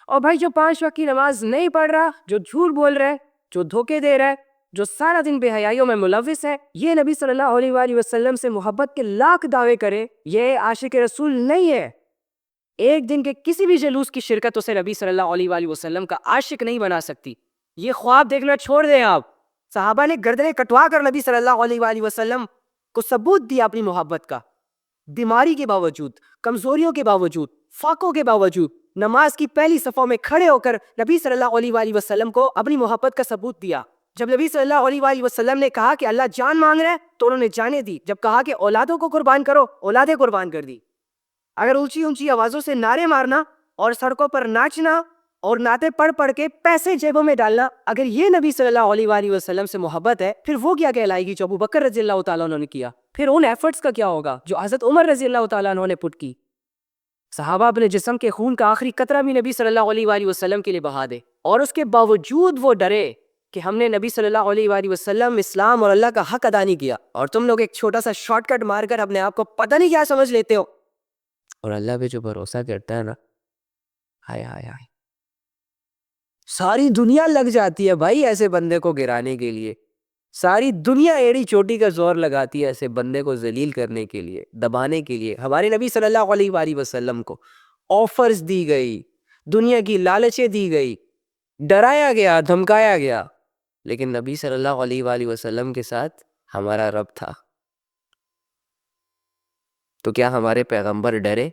اور بھائی جو 5 وقت کی نماز نہیں پڑھ رہا، جو جھوٹ بول رہا ہے، جو دھوکے دے رہا ہے، جو سارا دن بے حیائیوں میں ملوث ہے، یہ نبی صلی اللہ علیہ وآلہ وسلم سے محبت کے لاکھ دعوے کرے، یہ عاشق رسول نہیں ہے۔ ایک دن کے کسی بھی جلوس کی شرکت اسے نبی صلی اللہ علیہ وآلہ وسلم کا عاشق نہیں بنا سکتی۔ یہ خواب دیکھنا چھوڑ دیں آپ۔ صحابہ نے گردنیں کٹوا کر نبی صلی اللہ علیہ وآلہ وسلم کو ثبوت دیا اپنی محبت کا، بیماری کے باوجود، کمزوریوں کے باوجود، فاقوں کے باوجود نماز کی پہلی صفوں میں کھڑے ہو کر نبی صلی اللہ علیہ وآلہ وسلم کو اپنی محبت کا ثبوت دیا۔ جب نبی صلی اللہ علیہ وآلہ وسلم نے کہا کہ اللہ جان مانگ رہا ہے تو انہوں نے جانیں دی۔ جب کہا کہ اولادوں کو قربان کرو، اولادیں قربان کر دی۔ اگر اونچی اونچی آوازوں سے نعرے مارنا اور سڑکوں پر ناچنا اور نعتیں پڑھ پڑھ کے پیسے جیبوں میں ڈالنا، اگر یہ نبی صلی اللہ علیہ وآلہ وسلم سے محبت ہے، پھر وہ کیا کہلائے گی جو ابو بکر رضی اللہ تعالیٰ عنہ نے کیا؟ پھر ان ایفرٹس کا کیا ہوگا جو حضرت عمر رضی اللہ تعالیٰ عنہ نے پٹ کی؟ صحابہ اپنے جسم کے خون کا آخری قطرہ بھی نبی صلی اللہ علیہ وآلہ وسلم کے لیے بہا دے، اور اس کے باوجود وہ ڈرے کہ ہم نے نبی صلی اللہ علیہ وآلہ وسلم، اسلام اور اللہ کا حق ادا نہیں کیا، اور تم لوگ ایک چھوٹا سا شارٹ کٹ مار کر اپنے آپ کو پتہ نہیں کیا سمجھ لیتے ہو۔ اور اللہ پہ جو بھروسہ کرتا ہے نا، ہائے ہائے ہائے، ساری دنیا لگ جاتی ہے بھائی ایسے بندے کو گرانے کے لیے۔ ساری دنیا ایڑی چوٹی کا زور لگاتی ہے ایسے بندے کو ذلیل کرنے کے لیے، دبانے کے لیے۔ ہمارے نبی صلی اللہ علیہ وآلہ وسلم کو آفرز دی گئی، دنیا کی لالچیں دی گئی، ڈرایا گیا، دھمکایا گیا، لیکن نبی صلی اللہ علیہ وآلہ وسلم کے ساتھ ہمارا رب تھا۔ تو کیا ہمارے پیغمبر ڈرے؟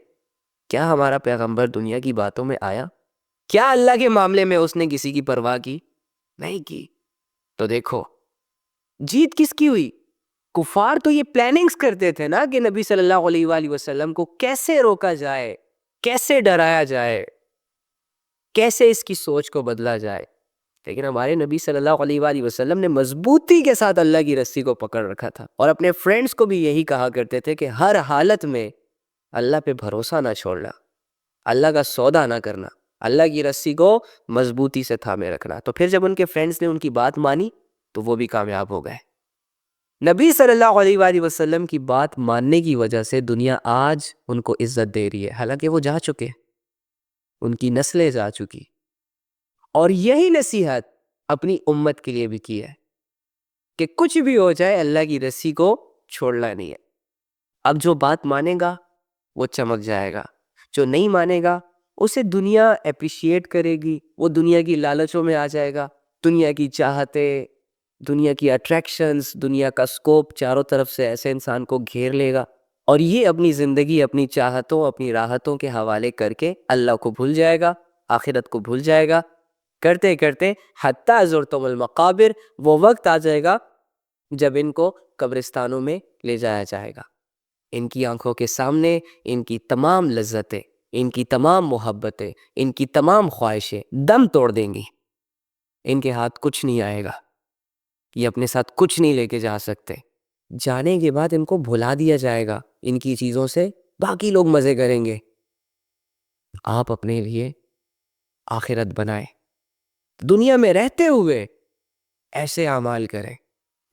کیا ہمارا پیغمبر دنیا کی باتوں میں آیا؟ کیا اللہ کے معاملے میں اس نے کسی کی پرواہ کی؟ نہیں کی۔ تو دیکھو جیت کس کی ہوئی؟ کفار تو یہ پلاننگز کرتے تھے نا کہ نبی صلی اللہ علیہ وآلہ وسلم کو کیسے روکا جائے، کیسے ڈرایا جائے، کیسے اس کی سوچ کو بدلا جائے، لیکن ہمارے نبی صلی اللہ علیہ وآلہ وسلم نے مضبوطی کے ساتھ اللہ کی رسی کو پکڑ رکھا تھا، اور اپنے فرینڈز کو بھی یہی کہا کرتے تھے کہ ہر حالت میں اللہ پہ بھروسہ نہ چھوڑنا، اللہ کا سودا نہ کرنا، اللہ کی رسی کو مضبوطی سے تھامے رکھنا۔ تو پھر جب ان کے فرینڈز نے ان کی بات مانی تو وہ بھی کامیاب ہو گئے۔ نبی صلی اللہ علیہ وآلہ وسلم کی بات ماننے کی وجہ سے دنیا آج ان کو عزت دے رہی ہے، حالانکہ وہ جا چکے، ان کی نسلیں جا چکی، اور یہی نصیحت اپنی امت کے لیے بھی کی ہے کہ کچھ بھی ہو جائے اللہ کی رسی کو چھوڑنا نہیں ہے۔ اب جو بات مانے گا وہ چمک جائے گا، جو نہیں مانے گا اسے دنیا اپریشیٹ کرے گی، وہ دنیا کی لالچوں میں آ جائے گا، دنیا کی چاہتیں، دنیا کی اٹریکشنز، دنیا کا سکوپ چاروں طرف سے ایسے انسان کو گھیر لے گا، اور یہ اپنی زندگی اپنی چاہتوں، اپنی راحتوں کے حوالے کر کے اللہ کو بھول جائے گا، آخرت کو بھول جائے گا، کرتے کرتے حتیٰ زرتم المقابر، وہ وقت آ جائے گا جب ان کو قبرستانوں میں لے جایا جائے گا۔ ان کی آنکھوں کے سامنے ان کی تمام لذتیں، ان کی تمام محبتیں، ان کی تمام خواہشیں دم توڑ دیں گی۔ ان کے ہاتھ کچھ نہیں آئے گا، یہ اپنے ساتھ کچھ نہیں لے کے جا سکتے۔ جانے کے بعد ان کو بھلا دیا جائے گا، ان کی چیزوں سے باقی لوگ مزے کریں گے۔ آپ اپنے لیے آخرت بنائیں، دنیا میں رہتے ہوئے ایسے اعمال کریں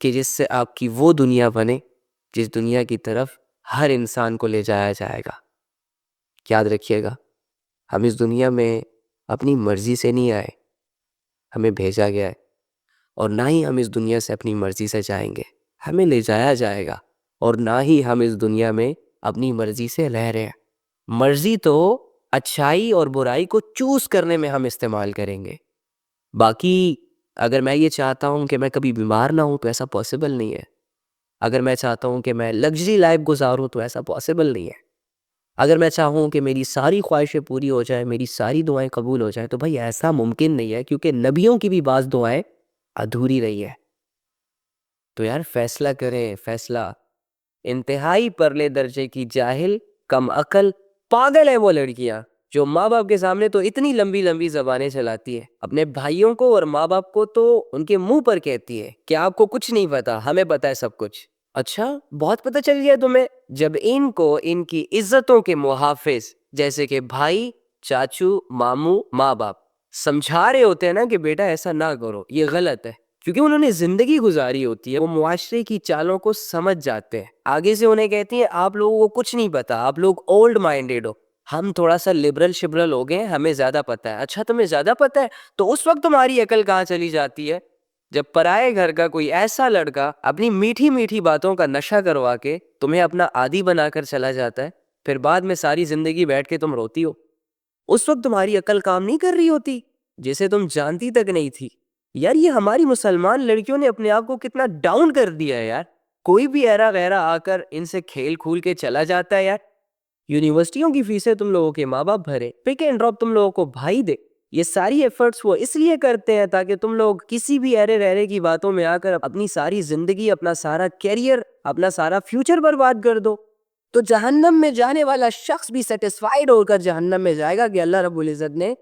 کہ جس سے آپ کی وہ دنیا بنے جس دنیا کی طرف ہر انسان کو لے جایا جائے گا۔ یاد رکھیے گا، ہم اس دنیا میں اپنی مرضی سے نہیں آئے، ہمیں بھیجا گیا ہے، اور نہ ہی ہم اس دنیا سے اپنی مرضی سے جائیں گے، ہمیں لے جایا جائے گا، اور نہ ہی ہم اس دنیا میں اپنی مرضی سے رہ رہے ہیں۔ مرضی تو اچھائی اور برائی کو چوز کرنے میں ہم استعمال کریں گے، باقی اگر میں یہ چاہتا ہوں کہ میں کبھی بیمار نہ ہوں تو ایسا پاسبل نہیں ہے، اگر میں چاہتا ہوں کہ میں لگژری لائف گزاروں تو ایسا پاسبل نہیں ہے، اگر میں چاہوں کہ میری ساری خواہشیں پوری ہو جائیں، میری ساری دعائیں قبول ہو جائیں، تو بھائی ایسا ممکن نہیں ہے، کیونکہ نبیوں کی بھی بعض دعائیں ادھوری رہی ہے۔ تو یار فیصلہ کریں، فیصلہ۔ انتہائی پرلے درجے کی جاہل، کم عقل، پاگل ہے وہ لڑکیاں جو ماں باپ کے سامنے تو اتنی لمبی لمبی زبانیں چلاتی ہے، اپنے بھائیوں کو اور ماں باپ کو تو ان کے منہ پر کہتی ہے کہ آپ کو کچھ نہیں پتا، ہمیں پتا ہے سب کچھ۔ اچھا بہت پتہ چل گیا تمہیں؟ جب ان کو ان کی عزتوں کے محافظ جیسے کہ بھائی، چاچو، ماموں، ماں باپ سمجھا رہے ہوتے ہیں نا کہ بیٹا ایسا نہ کرو، یہ غلط ہے، کیونکہ انہوں نے زندگی گزاری ہوتی ہے، وہ معاشرے کی چالوں کو سمجھ جاتے ہیں، آگے سے انہیں کہتی ہیں آپ لوگوں کو کچھ نہیں پتا، آپ لوگ اولڈ مائنڈیڈ ہو، ہم تھوڑا سا لبرل شبرل ہو گئے، ہمیں زیادہ پتہ ہے. اچھا تمہیں زیادہ پتہ ہے تو اس وقت تمہاری عقل کہاں چلی جاتی ہے؟ جب پرائے گھر کا کوئی ایسا لڑکا اپنی میٹھی میٹھی باتوں کا نشہ کروا کے تمہیں اپنا عادی بنا کر چلا جاتا ہے، پھر بعد میں ساری زندگی بیٹھ کے تم روتی ہو. اس وقت تمہاری عقل کام نہیں کر رہی ہوتی، جسے تم جانتی تک نہیں تھی. یار یہ ہماری مسلمان لڑکیوں نے اپنے آپ کو کتنا ڈاؤن کر دیا ہے یار. کوئی بھی ایرا غیرہ آ کر ان سے کھیل کھول کے چلا جاتا ہے یار. یونیورسٹیوں کی فیسیں تم لوگوں کے ماں باپ بھرے، پک اینڈ ڈراپ تم لوگوں کو بھائی دے. یہ ساری ایفرٹس وہ اس لیے کرتے ہیں تاکہ تم لوگ کسی بھی ایرے رہرے کی باتوں میں آ کر اپنی ساری زندگی، اپنا سارا کیریئر، اپنا سارا فیوچر برباد کر دو. تو جہنم میں جانے والا شخص بھی سیٹسفائیڈ ہو کر جہنم میں جائے گا کہ اللہ رب العزت نے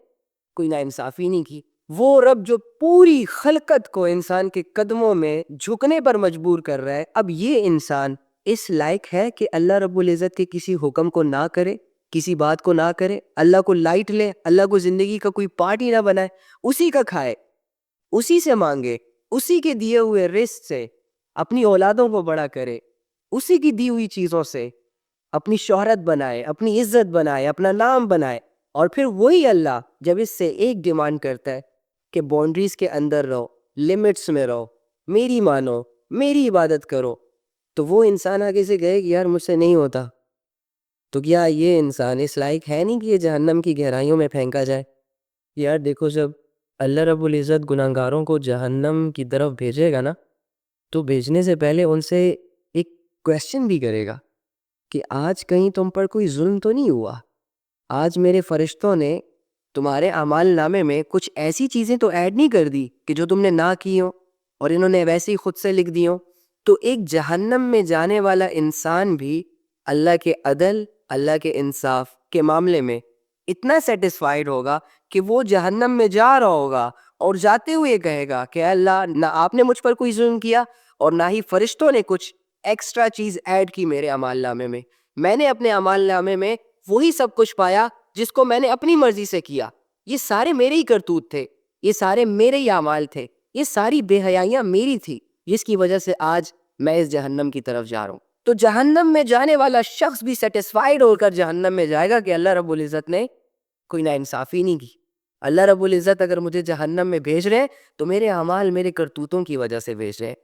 کوئی ناانصافی نہیں کی. وہ رب جو پوری خلقت کو انسان کے قدموں میں جھکنے پر مجبور کر رہا ہے، اب یہ انسان اس لائق ہے کہ اللہ رب العزت کے کسی حکم کو نہ کرے، کسی بات کو نہ کرے، اللہ کو لائٹ لے، اللہ کو زندگی کا کوئی پارٹ ہی نہ بنائے، اسی کا کھائے، اسی سے مانگے، اسی کے دیے ہوئے رزق سے اپنی اولادوں کو بڑا کرے، اسی کی دی ہوئی چیزوں سے اپنی شہرت بنائے، اپنی عزت بنائے، اپنا نام بنائے. اور پھر وہی اللہ جب اس سے ایک ڈیمانڈ کرتا ہے کہ باؤنڈریز کے اندر رہو، لمٹس میں رہو، میری مانو، میری عبادت کرو، تو وہ انسان آگے سے کہے کہ یار مجھ سے نہیں ہوتا. تو کیا یہ انسان اس لائق ہے نہیں کہ یہ جہنم کی گہرائیوں میں پھینکا جائے؟ یار دیکھو، جب اللہ رب العزت گناہگاروں کو جہنم کی طرف بھیجے گا نا، تو بھیجنے سے پہلے ان سے ایک کویسچن بھی کرے گا کہ آج کہیں تم پر کوئی ظلم تو نہیں ہوا؟ آج میرے فرشتوں نے تمہارے اعمال نامے میں کچھ ایسی چیزیں تو ایڈ نہیں کر دی کہ جو تم نے نہ کی ہو اور انہوں نے ویسے ہی خود سے لکھ دی ہو؟ تو ایک جہنم میں جانے والا انسان بھی اللہ کے عدل، اللہ کے انصاف کے معاملے میں اتنا سیٹسفائیڈ ہوگا کہ وہ جہنم میں جا رہا ہوگا اور جاتے ہوئے کہے گا کہ اللہ، نہ آپ نے مجھ پر کوئی ظلم کیا اور نہ ہی فرشتوں نے کچھ ایکسٹرا چیز ایڈ کی میرے اعمال نامے میں. میں نے اپنے اعمال نامے میں وہی سب کچھ پایا جس کو میں نے اپنی مرضی سے کیا. یہ سارے میرے ہی کرتوت تھے، یہ سارے میرے ہی اعمال تھے، یہ ساری بے حیائیاں میری تھی، جس کی وجہ سے آج میں اس جہنم کی طرف جا رہا ہوں. تو جہنم میں جانے والا شخص بھی سیٹسفائیڈ ہو کر جہنم میں جائے گا کہ اللہ رب العزت نے کوئی ناانصافی نہیں کی. اللہ رب العزت اگر مجھے جہنم میں بھیج رہے ہیں تو میرے اعمال، میرے کرتوتوں کی وجہ سے بھیج رہے ہیں.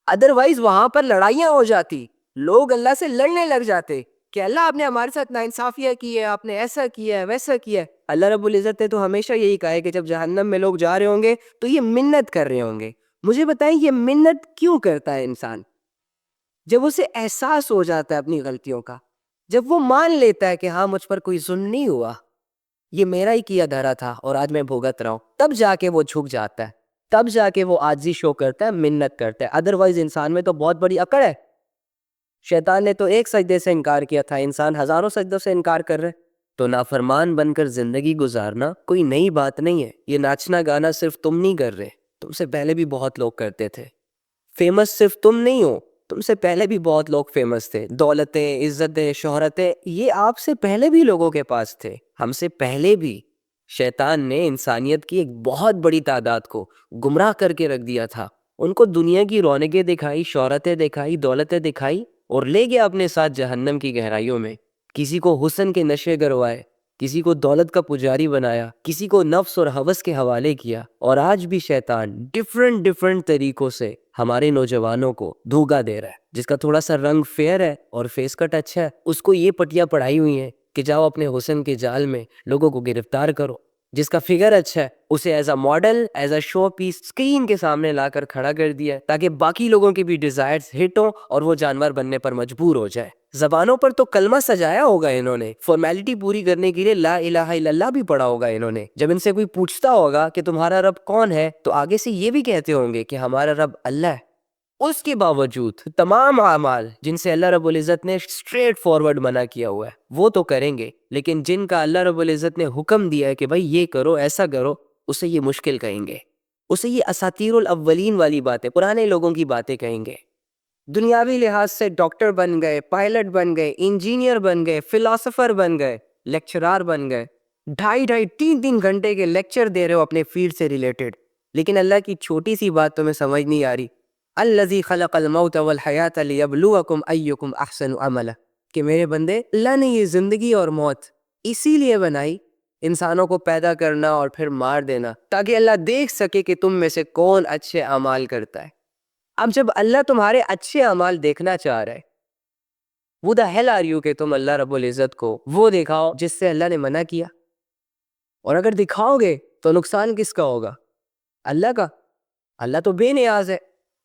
ادروائز وہاں پر لڑائیاں ہو جاتی، لوگ اللہ سے لڑنے لگ جاتے کہ اللہ آپ نے ہمارے ساتھ ناانصافیاں کی ہے، آپ نے ایسا کیا ہے، ویسا کیا ہے. اللہ رب العزت نے تو ہمیشہ یہی کہا ہے کہ جب جہنم میں لوگ جا رہے ہوں گے تو یہ منت کر رہے ہوں گے. مجھے بتائیں یہ منت کیوں کرتا ہے انسان؟ جب اسے احساس ہو جاتا ہے اپنی غلطیوں کا، جب وہ مان لیتا ہے کہ ہاں مجھ پر کوئی ظلم نہیں ہوا، یہ میرا ہی کیا دھرا تھا اور آج میں بھوگت رہا ہوں، تب جا کے وہ جھک جاتا ہے، تب جا کے وہ عاجزی شو کرتا ہے، منت کرتا ہے. ادروائز انسان میں تو بہت بڑی اکڑ ہے. شیطان نے تو ایک سجدے سے انکار کیا تھا، انسان ہزاروں سجدوں سے انکار کر رہے. تو نافرمان بن کر زندگی گزارنا کوئی نئی بات نہیں ہے. یہ ناچنا گانا صرف تم نہیں کر رہے، تم سے پہلے بھی بہت لوگ کرتے تھے. فیمس صرف تم نہیں ہو، تم سے پہلے بھی بہت لوگ فیمس تھے. دولتیں، عزتیں، شہرتیں، یہ آپ سے پہلے بھی لوگوں کے پاس تھے، ہم سے پہلے بھی. شیطان نے انسانیت کی ایک بہت بڑی تعداد کو گمراہ کر کے رکھ دیا تھا. ان کو دنیا کی رونقیں دکھائی، شہرتیں دکھائی، دولتیں دکھائی اور لے گیا اپنے ساتھ جہنم کی گہرائیوں میں. کسی کو حسن کے نشے گروائے، کسی کو دولت کا پجاری بنایا، کسی کو نفس اور ہوس کے حوالے کیا. اور آج بھی شیطان ڈیفرنٹ طریقوں سے ہمارے نوجوانوں کو دھوکا دے رہا ہے. جس کا تھوڑا سا رنگ فیئر ہے اور فیس کٹ اچھا ہے، اس کو یہ پٹیاں پڑھائی ہوئی ہیں کہ جاؤ اپنے حسن کے جال میں لوگوں کو گرفتار کرو. جس کا فگر اچھا ہے اسے as a model, as a show piece screen کے سامنے لا کر کھڑا کر دیا ہے تاکہ باقی لوگوں کی بھی ڈیزائرز ہٹ ہوں اور وہ جانور بننے پر مجبور ہو جائے. زبانوں پر تو کلمہ سجایا ہوگا انہوں نے، فارمیلٹی پوری کرنے کے لیے لا الہ الا اللہ بھی پڑھا ہوگا انہوں نے. جب ان سے کوئی پوچھتا ہوگا کہ تمہارا رب کون ہے تو آگے سے یہ بھی کہتے ہوں گے کہ ہمارا رب اللہ ہے. اس کے باوجود تمام اعمال جن سے اللہ رب العزت نے اسٹریٹ فارورڈ منع کیا ہوا ہے وہ تو کریں گے، لیکن جن کا اللہ رب العزت نے حکم دیا ہے کہ بھائی یہ کرو، ایسا کرو، اسے یہ مشکل کہیں گے، اسے یہ اساطیر الاولین والی باتیں، پرانے لوگوں کی باتیں کہیں گے. دنیاوی لحاظ سے ڈاکٹر بن گئے، پائلٹ بن گئے، انجینئر بن گئے، فلاسفر بن گئے، لیکچرار بن گئے، 2.5-3 گھنٹے کے لیکچر دے رہے ہو اپنے فیلڈ سے ریلیٹڈ، لیکن اللہ کی چھوٹی سی بات تمہیں سمجھ نہیں آ رہی. الذی خلق الموت والحیات لیبلوکم ایکم احسن عملا، کہ میرے بندے، اللہ نے یہ زندگی اور موت اسی لیے بنائی انسانوں کو پیدا کرنا اور پھر مار دینا، تاکہ اللہ دیکھ سکے کہ تم میں سے کون اچھے اعمال کرتا ہے۔ اب جب اللہ تمہارے اچھے اعمال دیکھنا چاہ رہا ہے، وہ دا ہیل آر یو کہ تم اللہ رب العزت کو وہ دکھاؤ جس سے اللہ نے منع کیا؟ اور اگر دکھاؤ گے تو نقصان کس کا ہوگا؟ اللہ کا۔ اللہ تو بے نیاز ہے،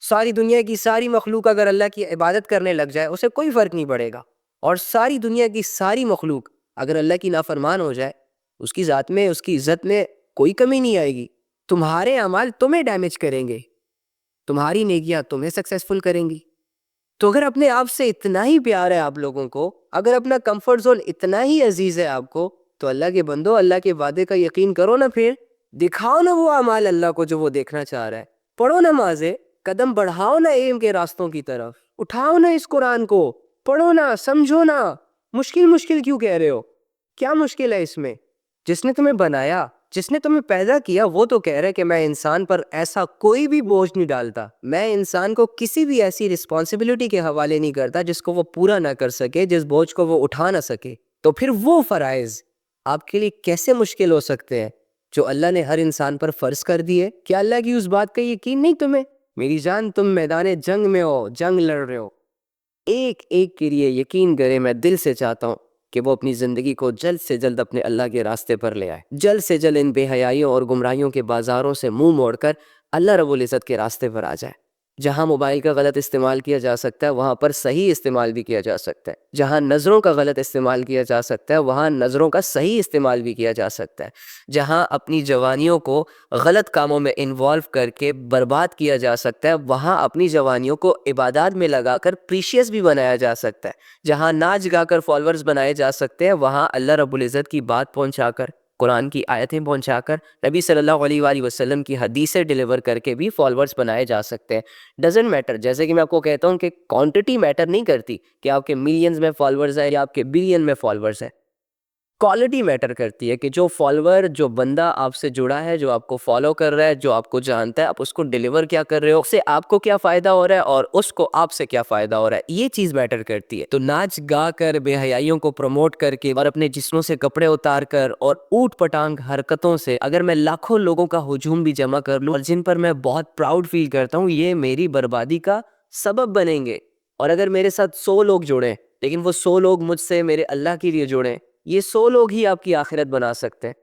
ساری دنیا کی ساری مخلوق اگر اللہ کی عبادت کرنے لگ جائے اسے کوئی فرق نہیں پڑے گا، اور ساری دنیا کی ساری مخلوق اگر اللہ کی نافرمان ہو جائے اس کی ذات میں، اس کی عزت میں کوئی کمی نہیں آئے گی۔ تمہارے اعمال تمہیں ڈیمیج کریں گے، تمہاری نیکیاں تمہیں سکسیسفل کریں گی۔ تو اگر اپنے آپ سے اتنا ہی پیار ہے آپ لوگوں کو، اگر اپنا کمفرٹ زون اتنا ہی عزیز ہے آپ کو، تو اللہ کے بندو اللہ کے وعدے کا یقین کرو نا، پھر دکھاؤ نا وہ اعمال اللہ کو جو وہ دیکھنا چاہ رہا ہے۔ پڑھو نمازیں، قدم بڑھاؤ نا علم کے راستوں کی طرف، اٹھاؤ نا اس قرآن کو، پڑھو نا، سمجھو نا۔ مشکل کیوں کہہ رہے ہو؟ کیا مشکل ہے اس میں؟ جس نے تمہیں بنایا، جس نے تمہیں پیدا کیا، وہ تو کہہ رہے کہ میں انسان پر ایسا کوئی بھی بوجھ نہیں ڈالتا، میں انسان کو کسی بھی ایسی رسپانسبلٹی کے حوالے نہیں کرتا جس کو وہ پورا نہ کر سکے، جس بوجھ کو وہ اٹھا نہ سکے۔ تو پھر وہ فرائض آپ کے لیے کیسے مشکل ہو سکتے ہیں جو اللہ نے ہر انسان پر فرض کر دیے؟ کیا اللہ کی اس بات کا یقین نہیں تمہیں؟ میری جان، تم میدان جنگ میں ہو، جنگ لڑ رہے ہو، ایک ایک کے لیے یقین کرے، میں دل سے چاہتا ہوں کہ وہ اپنی زندگی کو جلد سے جلد اپنے اللہ کے راستے پر لے آئے، جلد سے جلد ان بے حیائیوں اور گمراہیوں کے بازاروں سے منہ موڑ کر اللہ رب العزت کے راستے پر آ جائے۔ جہاں موبائل کا غلط استعمال کیا جا سکتا ہے وہاں پر صحیح استعمال بھی کیا جا سکتا ہے، جہاں نظروں کا غلط استعمال کیا جا سکتا ہے وہاں نظروں کا صحیح استعمال بھی کیا جا سکتا ہے، جہاں اپنی جوانیوں کو غلط کاموں میں انوالو کر کے برباد کیا جا سکتا ہے وہاں اپنی جوانیوں کو عبادات میں لگا کر پریشیس بھی بنایا جا سکتا ہے، جہاں ناچ گا کر فالورز بنائے جا سکتے ہیں وہاں اللہ رب العزت کی بات پہنچا کر، قرآن کی آیتیں پہنچا کر، نبی صلی اللہ علیہ وآلہ وسلم کی حدیثیں ڈیلیور کر کے بھی فالورز بنائے جا سکتے ہیں۔ ڈزنٹ میٹر، جیسے کہ میں آپ کو کہتا ہوں کہ کوانٹٹی میٹر نہیں کرتی کہ آپ کے ملینز میں فالورز ہیں یا آپ کے بلین میں فالورز ہیں، کوالٹی میٹر کرتی ہے کہ جو فالوور، جو بندہ آپ سے جڑا ہے، جو آپ کو فالو کر رہا ہے، جو آپ کو جانتا ہے، آپ اس کو ڈیلیور کیا کر رہے ہو، اس سے آپ کو کیا فائدہ ہو رہا ہے اور اس کو آپ سے کیا فائدہ ہو رہا ہے، یہ چیز میٹر کرتی ہے۔ تو ناچ گا کر، بے حیائیوں کو پروموٹ کر کے اور اپنے جسموں سے کپڑے اتار کر اور اوٹ پٹانگ حرکتوں سے اگر میں لاکھوں لوگوں کا ہجوم بھی جمع کر لوں اور جن پر میں بہت پراؤڈ فیل کرتا ہوں، یہ میری بربادی کا سبب بنیں گے۔ اور اگر میرے ساتھ 100 لوگ جڑیں لیکن وہ 100 لوگ مجھ سے میرے اللہ کے لیے جڑیں، یہ 100 لوگ ہی آپ کی آخرت بنا سکتے ہیں۔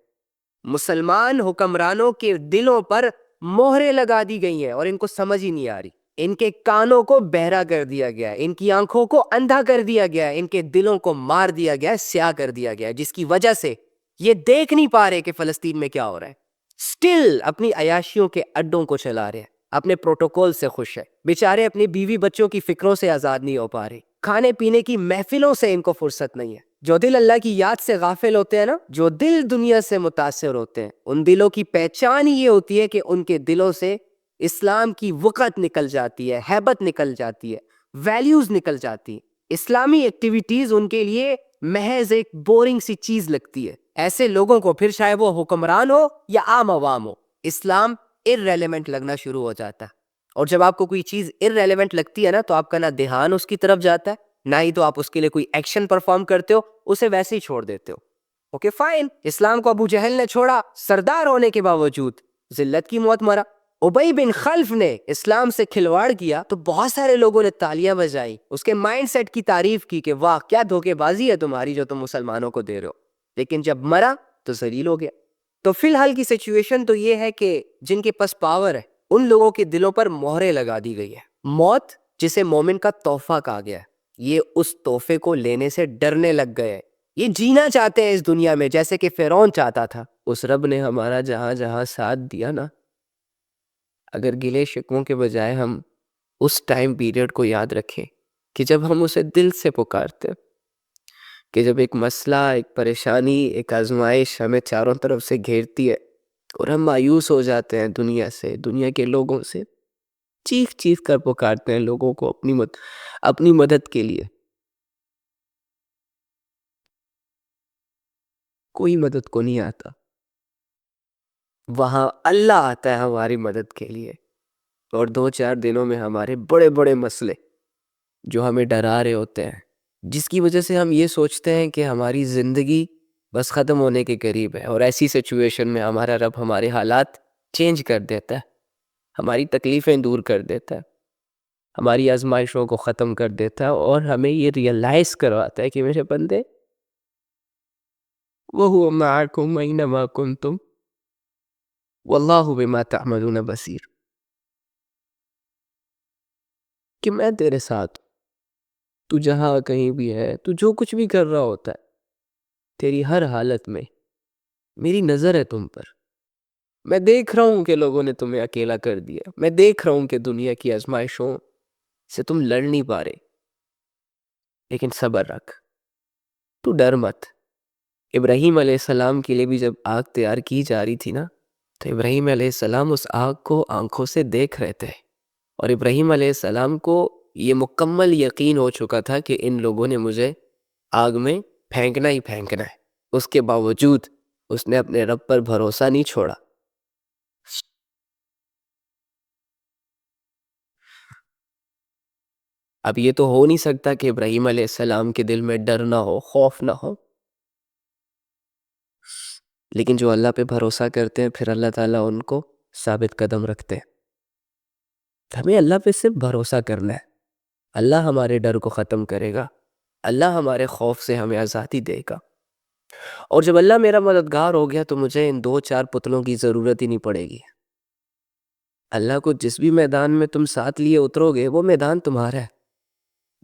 مسلمان حکمرانوں کے دلوں پر مہریں لگا دی گئی ہیں اور ان کو سمجھ ہی نہیں آ رہی، ان کے کانوں کو بہرا کر دیا گیا ہے، ان کی آنکھوں کو اندھا کر دیا گیا ہے، ان کے دلوں کو مار دیا گیا ہے، سیاہ کر دیا گیا ہے، جس کی وجہ سے یہ دیکھ نہیں پا رہے کہ فلسطین میں کیا ہو رہا ہے، سٹل اپنی عیاشیوں کے اڈوں کو چلا رہے ہیں، اپنے پروٹوکول سے خوش ہے، بیچارے اپنے بیوی بچوں کی فکروں سے آزاد نہیں ہو پا رہے، کھانے پینے کی محفلوں سے ان کو فرصت نہیں ہے۔ جو دل اللہ کی یاد سے غافل ہوتے ہیں نا، جو دل دنیا سے متاثر ہوتے ہیں، ان دلوں کی پہچان ہی یہ ہوتی ہے کہ ان کے دلوں سے اسلام کی وقت نکل جاتی ہے، ہیبت نکل جاتی ہے، ویلیوز نکل جاتی ہے، اسلامی ایکٹیویٹیز ان کے لیے محض ایک بورنگ سی چیز لگتی ہے۔ ایسے لوگوں کو پھر چاہے وہ حکمران ہو یا عام عوام ہو، اسلام irrelevant لگنا شروع ہو جاتا ہے۔ اور جب آپ کو کوئی چیز irrelevant لگتی ہے نا تو آپ کا نہ دھیان اس کی طرف جاتا ہے، نہ ہی تو آپ اس کے لیے کوئی ایکشن پرفارم کرتے ہو، اسے ویسے ہی چھوڑ دیتے ہو۔ اوکے فائن، اسلام کو ابو جہل نے چھوڑا، سردار ہونے کے باوجود ذلت کی موت مرا۔ ابی بن خلف نے اسلام سے کھلواڑ کیا تو بہت سارے لوگوں نے تالیاں بجائی، اس کے مائنڈ سیٹ کی تعریف کی کہ واہ کیا دھوکے بازی ہے تمہاری جو تم مسلمانوں کو دے رہے ہو، لیکن جب مرا تو ذلیل ہو گیا۔ تو فی الحال کی سچویشن تو یہ ہے کہ جن کے پاس پاور ہے ان لوگوں کے دلوں پر مہریں لگا دی گئی ہے۔ موت جسے مومن کا تحفہ کہا گیا ہے، یہ اس تحفے کو لینے سے ڈرنے لگ گئے ہیں، یہ جینا چاہتے ہیں اس دنیا میں جیسے کہ فرعون چاہتا تھا۔ اس رب نے ہمارا جہاں جہاں ساتھ دیا نا، اگر گلے شکووں کے بجائے ہم اس ٹائم پیریڈ کو یاد رکھیں کہ جب ہم اسے دل سے پکارتے، کہ جب ایک مسئلہ، ایک پریشانی، ایک آزمائش ہمیں چاروں طرف سے گھیرتی ہے اور ہم مایوس ہو جاتے ہیں دنیا سے، دنیا کے لوگوں سے، چیخ چیخ کر پکارتے ہیں لوگوں کو اپنی مدد کے لیے، کوئی مدد کو نہیں آتا، وہاں اللہ آتا ہے ہماری مدد کے لیے، اور 2-4 دنوں میں ہمارے بڑے بڑے مسئلے جو ہمیں ڈرا رہے ہوتے ہیں، جس کی وجہ سے ہم یہ سوچتے ہیں کہ ہماری زندگی بس ختم ہونے کے قریب ہے، اور ایسی سچویشن میں ہمارا رب ہمارے حالات چینج کر دیتا ہے، ہماری تکلیفیں دور کر دیتا ہے، ہماری آزمائشوں کو ختم کر دیتا ہے، اور ہمیں یہ ریئلائز کرواتا ہے کہ میرے بندے وَهُوَ مَعَكُمْ أَيْنَمَا كُنْتُمْ وَاللَّهُ بِمَا تَعْمَلُونَ بَصِيرٌ، کہ میں تیرے ساتھ ہوں، تو جہاں کہیں بھی ہے، تو جو کچھ بھی کر رہا ہوتا ہے، تیری ہر حالت میں میری نظر ہے تم پر۔ میں دیکھ رہا ہوں کہ لوگوں نے تمہیں اکیلا کر دیا، میں دیکھ رہا ہوں کہ دنیا کی آزمائشوں سے تم لڑ نہیں پا رہے، لیکن صبر رکھ، تو ڈر مت۔ ابراہیم علیہ السلام کے لیے بھی جب آگ تیار کی جا رہی تھی نا، تو ابراہیم علیہ السلام اس آگ کو آنکھوں سے دیکھ رہے تھے، اور ابراہیم علیہ السلام کو یہ مکمل یقین ہو چکا تھا کہ ان لوگوں نے مجھے آگ میں پھینکنا ہی پھینکنا ہے۔ اس کے باوجود اس نے اپنے رب پر بھروسہ نہیں چھوڑا۔ اب یہ تو ہو نہیں سکتا کہ ابراہیم علیہ السلام کے دل میں ڈر نہ ہو، خوف نہ ہو، لیکن جو اللہ پہ بھروسہ کرتے ہیں پھر اللہ تعالیٰ ان کو ثابت قدم رکھتے ہیں۔ ہمیں اللہ پہ صرف بھروسہ کرنا ہے، اللہ ہمارے ڈر کو ختم کرے گا، اللہ ہمارے خوف سے ہمیں آزادی دے گا، اور جب اللہ میرا مددگار ہو گیا تو مجھے ان 2-4 پتلوں کی ضرورت ہی نہیں پڑے گی۔ اللہ کو جس بھی میدان میں تم ساتھ لیے اترو گے وہ میدان تمہارا ہے۔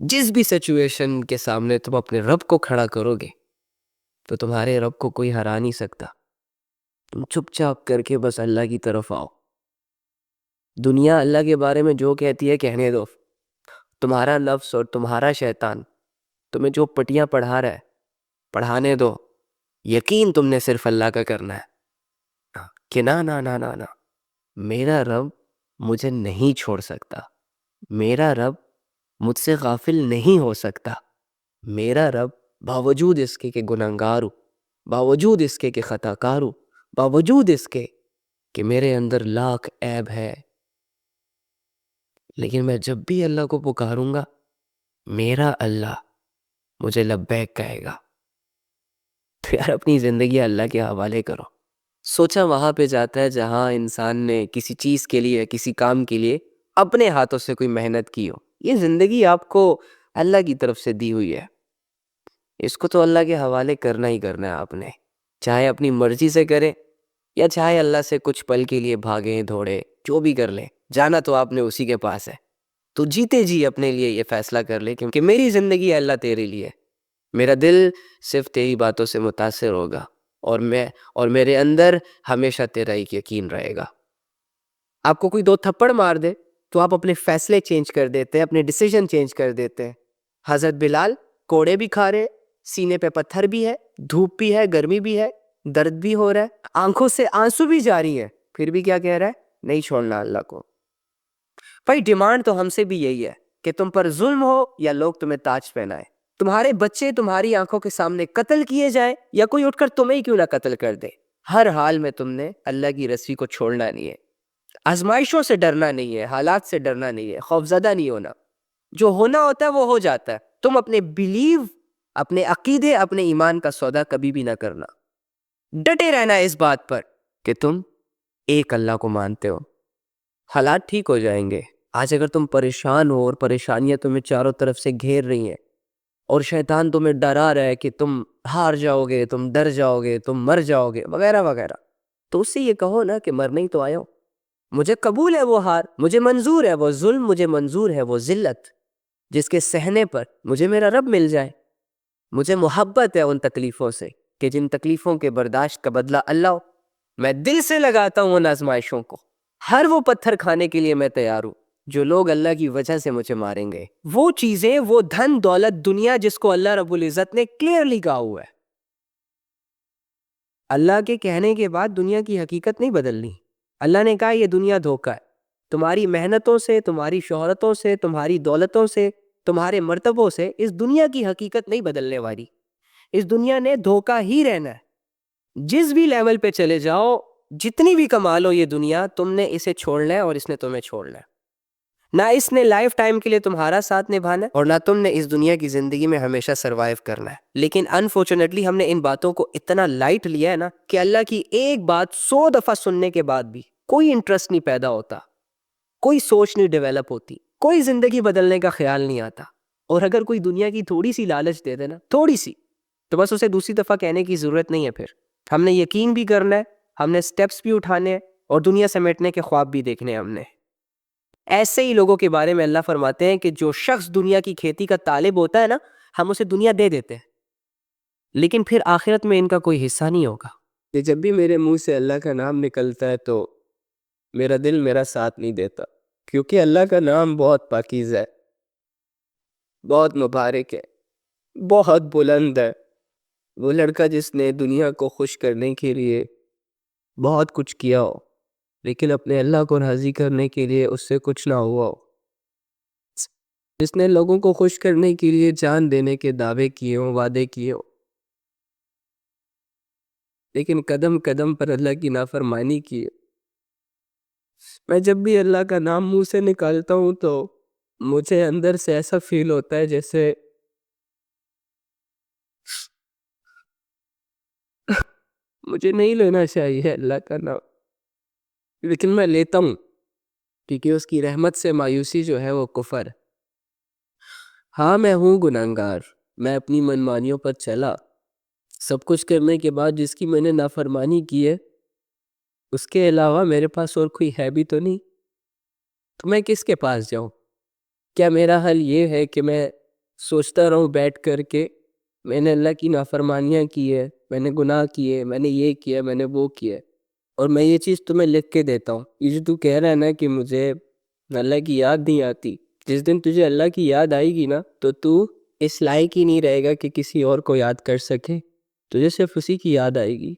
جس بھی سچویشن کے سامنے تم اپنے رب کو کھڑا کرو گے تو تمہارے رب کو کوئی ہرا نہیں سکتا۔ تم چپ چاپ کر کے بس اللہ کی طرف آؤ۔ دنیا اللہ کے بارے میں جو کہتی ہے کہنے دو، تمہارا نفس اور تمہارا شیطان تمہیں جو پٹیاں پڑھا رہا ہے پڑھانے دو، یقین تم نے صرف اللہ کا کرنا ہے کہ نا نا نا نا نا، میرا رب مجھے نہیں چھوڑ سکتا، میرا رب مجھ سے غافل نہیں ہو سکتا، میرا رب باوجود اس کے کہ گنہگار ہوں، باوجود اس کے کہ خطا کار ہوں، باوجود اس کے کہ میرے اندر لاکھ عیب ہے، لیکن میں جب بھی اللہ کو پکاروں گا میرا اللہ مجھے لبیک کہے گا۔ تو یار اپنی زندگی اللہ کے حوالے کرو۔ سوچا وہاں پہ جاتا ہے جہاں انسان نے کسی چیز کے لیے، کسی کام کے لیے اپنے ہاتھوں سے کوئی محنت کی ہو۔ یہ زندگی آپ کو اللہ کی طرف سے دی ہوئی ہے، اس کو تو اللہ کے حوالے کرنا ہی کرنا ہے آپ نے، چاہے اپنی مرضی سے کریں یا چاہے اللہ سے کچھ پل کے لیے بھاگیں دوڑیں، جو بھی کر لیں، جانا تو آپ نے اسی کے پاس ہے۔ تو جیتے جی اپنے لیے یہ فیصلہ کر لے کہ میری زندگی اللہ تیرے لیے، میرا دل صرف تیری باتوں سے متاثر ہوگا، اور میرے اندر ہمیشہ تیرا ایک یقین رہے گا۔ آپ کو کوئی 2 تھپڑ مار دے تو آپ اپنے فیصلے چینج کر دیتے ہیں، اپنے ڈیسیجن چینج کر دیتے ہیں۔ حضرت بلال کوڑے بھی کھا رہے، سینے پہ پتھر بھی ہے، دھوپ بھی ہے، گرمی بھی ہے، درد بھی ہو رہا ہے، آنکھوں سے آنسو بھی جاری ہیں، پھر بھی کیا کہہ رہا ہے؟ نہیں چھوڑنا اللہ کو۔ بھائی ڈیمانڈ تو ہم سے بھی یہی ہے کہ تم پر ظلم ہو یا لوگ تمہیں تاج پہنائے، تمہارے بچے تمہاری آنکھوں کے سامنے قتل کیے جائیں یا کوئی اٹھ کر تمہیں کیوں نہ قتل کر دے، ہر حال میں تم نے اللہ کی رسی کو چھوڑنا نہیں ہے، آزمائشوں سے ڈرنا نہیں ہے، حالات سے ڈرنا نہیں ہے، خوفزدہ نہیں ہونا، جو ہونا ہوتا ہے وہ ہو جاتا ہے۔ تم اپنے بیلیو، اپنے عقیدے، اپنے ایمان کا سودا کبھی بھی نہ کرنا، ڈٹے رہنا اس بات پر کہ تم ایک اللہ کو مانتے ہو۔ حالات ٹھیک ہو جائیں گے۔ آج اگر تم پریشان ہو اور پریشانیاں تمہیں چاروں طرف سے گھیر رہی ہیں اور شیطان تمہیں ڈرا رہا ہے کہ تم ہار جاؤ گے، تم ڈر جاؤ گے، تم مر جاؤ گے وغیرہ وغیرہ، تو اس سے یہ کہو نا کہ مرنے ہی تو آیا ہو، مجھے قبول ہے وہ ہار، مجھے منظور ہے وہ ظلم، مجھے منظور ہے وہ ذلت، جس کے سہنے پر مجھے میرا رب مل جائے۔ مجھے محبت ہے ان تکلیفوں سے کہ جن تکلیفوں کے برداشت کا بدلہ اللہ ہو۔ میں دل سے لگاتا ہوں ان آزمائشوں کو، ہر وہ پتھر کھانے کے لیے میں تیار ہوں جو لوگ اللہ کی وجہ سے مجھے ماریں گے، وہ چیزیں، وہ دھن دولت، دنیا جس کو اللہ رب العزت نے کلیئرلی کہا ہوا ہے۔ اللہ کے کہنے کے بعد دنیا کی حقیقت نہیں بدلنی۔ اللہ نے کہا یہ دنیا دھوکہ ہے، تمہاری محنتوں سے، تمہاری شہرتوں سے، تمہاری دولتوں سے، تمہارے مرتبوں سے اس دنیا کی حقیقت نہیں بدلنے والی، اس دنیا نے دھوکہ ہی رہنا ہے۔ جس بھی لیول پہ چلے جاؤ، جتنی بھی کما لو یہ دنیا، تم نے اسے چھوڑنا ہے اور اس نے تمہیں چھوڑنا ہے۔ نہ اس نے لائف ٹائم کے لیے تمہارا ساتھ نبھانا ہے اور نہ تم نے اس دنیا کی زندگی میں ہمیشہ سروائیو کرنا ہے. لیکن انفارچونیٹلی ہم نے ان باتوں کو اتنا لائٹ لیا ہے نا کہ اللہ کی ایک بات 100 دفعہ سننے کے بعد بھی کوئی انٹرسٹ نہیں پیدا ہوتا, کوئی سوچ نہیں ڈیولپ ہوتی, کوئی زندگی بدلنے کا خیال نہیں آتا. اور اگر کوئی دنیا کی تھوڑی سی لالچ دے دے نا, تھوڑی سی, تو بس اسے دوسری دفعہ کہنے کی ضرورت نہیں ہے. پھر ہم نے یقین بھی کرنا ہے, ہم نے سٹیپس بھی اٹھانے ہیں اور دنیا سمیٹنے کے خواب بھی دیکھنے ہیں ہم نے. ایسے ہی لوگوں کے بارے میں اللہ فرماتے ہیں کہ جو شخص دنیا کی کھیتی کا طالب ہوتا ہے نا, ہم اسے دنیا دے دیتے ہیں لیکن پھر آخرت میں ان کا کوئی حصہ نہیں ہوگا. کہ جب بھی میرے منہ سے اللہ کا نام نکلتا ہے تو میرا دل میرا ساتھ نہیں دیتا, کیونکہ اللہ کا نام بہت پاکیزہ ہے, بہت مبارک ہے, بہت بلند ہے. وہ لڑکا جس نے دنیا کو خوش کرنے کے لیے بہت کچھ کیا ہو لیکن اپنے اللہ کو راضی کرنے کے لیے اس سے کچھ نہ ہوا ہو, جس نے لوگوں کو خوش کرنے کے لیے جان دینے کے دعوے کیے ہوں, وعدے کیے ہوں, لیکن قدم قدم پر اللہ کی نافرمانی کی ہے. میں جب بھی اللہ کا نام منہ سے نکالتا ہوں تو مجھے اندر سے ایسا فیل ہوتا ہے جیسے مجھے نہیں لینا چاہیے اللہ کا نام, لیکن میں لیتا ہوں کیونکہ اس کی رحمت سے مایوسی جو ہے وہ کفر ہے. ہاں میں ہوں گناہگار, میں اپنی منمانیوں پر چلا, سب کچھ کرنے کے بعد جس کی میں نے نافرمانی کی ہے اس کے علاوہ میرے پاس اور کوئی ہے بھی تو نہیں, تو میں کس کے پاس جاؤں؟ کیا میرا حل یہ ہے کہ میں سوچتا رہوں بیٹھ کر کے میں نے اللہ کی نافرمانیاں کی ہے, میں نے گناہ کیے, میں نے یہ کیا, میں نے وہ کیا, اور میں یہ چیز تمہیں لکھ کے دیتا ہوں. یہ جو تو کہہ رہا ہے نا کہ مجھے اللہ کی یاد نہیں آتی, جس دن تجھے اللہ کی یاد آئے گی نا تو اس لائق ہی نہیں رہے گا کہ کسی اور کو یاد کر سکے, تجھے صرف اسی کی یاد آئے گی.